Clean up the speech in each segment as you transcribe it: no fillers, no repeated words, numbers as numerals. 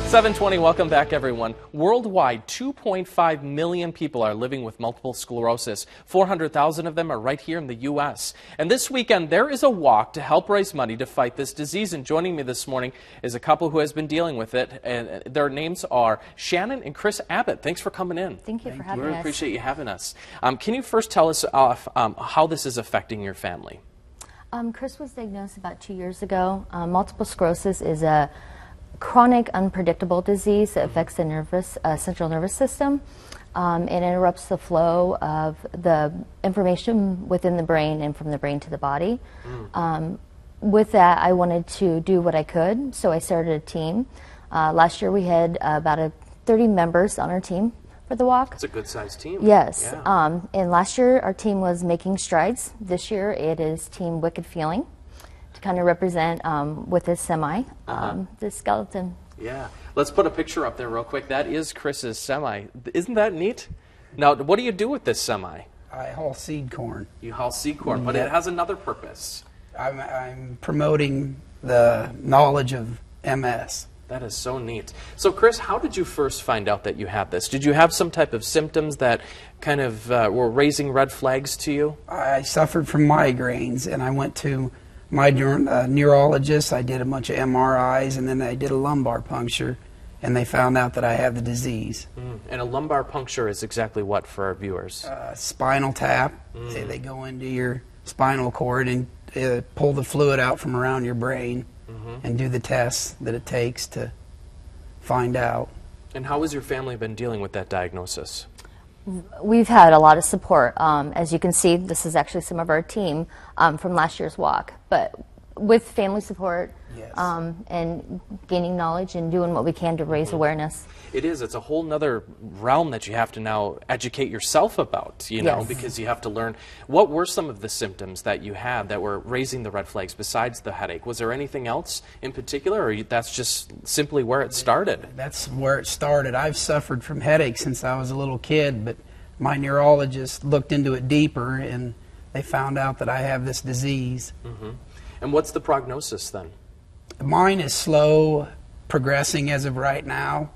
7:20, welcome back everyone. Worldwide, 2.5 million people are living with multiple sclerosis. 400,000 of them are right here in the U.S. And this weekend, there is a walk to help raise money to fight this disease. And joining me this morning is a couple who has been dealing with it. And their names are Shannon and Kris Abbott. Thanks for coming in. Thank you for having us. We really appreciate you having us. Can you first tell us how this is affecting your family? Kris was diagnosed about 2 years ago. Multiple sclerosis is a chronic, unpredictable disease that affects the central nervous system. It interrupts the flow of the information within the brain and from the brain to the body. With that, I wanted to do what I could, so I started a team. Last year we had about 30 members on our team for the walk. It's a good-sized team. Yes. Yeah. And last year our team was making strides. This year it is Team Wicked Feeling, to kind of represent with this semi, the skeleton. Yeah. Let's put a picture up there real quick. That is Chris's semi. Isn't that neat? Now, what do you do with this semi? I haul seed corn. You haul seed corn, but it has another purpose. I'm promoting the knowledge of MS. That is so neat. So, Kris, how did you first find out that you had this? Did you have some type of symptoms that kind of were raising red flags to you? I suffered from migraines, and I went to my neurologist. I did a bunch of MRIs, and then I did a lumbar puncture, and they found out that I have the disease. And a lumbar puncture is exactly what for our viewers? Spinal tap. They go into your spinal cord and pull the fluid out from around your brain and do the tests that it takes to find out. And how has your family been dealing with that diagnosis? We've had a lot of support. As you can see, this is actually some of our team from last year's walk. But with family support, yes, and gaining knowledge and doing what we can to raise awareness. It is. It's a whole nother realm that you have to now educate yourself about, you know, because you have to learn. What were some of the symptoms that you had that were raising the red flags besides the headache? Was there anything else in particular, or that's just simply where it started? That's where it started. I've suffered from headaches since I was a little kid, but my neurologist looked into it deeper, and they found out that I have this disease. And what's the prognosis then? Mine is slow progressing as of right now,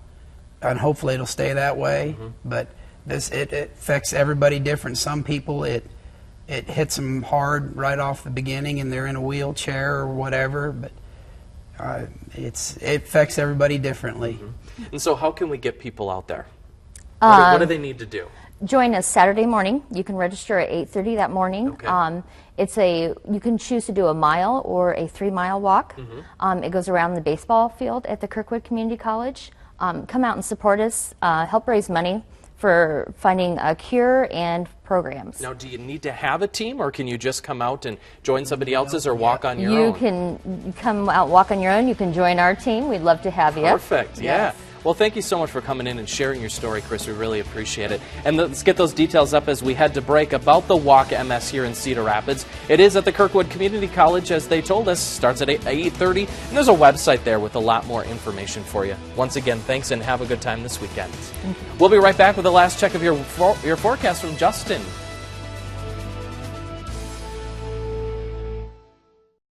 and hopefully it'll stay that way. But it affects everybody different. Some people it hits them hard right off the beginning, and they're in a wheelchair or whatever. But it affects everybody differently. And so, how can we get people out there? What do they need to do? Join us Saturday morning. You can register at 8:30 that morning. Okay. You can choose to do a mile or a 3-mile walk. It goes around the baseball field at the Kirkwood Community College. Come out and support us. Help raise money for finding a cure and programs. Now, do you need to have a team, or can you just come out and join somebody else's or walk on your own? You can come out, walk on your own. You can join our team. We'd love to have you. Perfect. Yes. Yeah. Well, thank you so much for coming in and sharing your story, Kris. We really appreciate it. And let's get those details up as we head to break about the Walk MS here in Cedar Rapids. It is at the Kirkwood Community College, as they told us. Starts at 8:30, and there's a website there with a lot more information for you. Once again, thanks, and have a good time this weekend. We'll be right back with the last check of your forecast from Justin.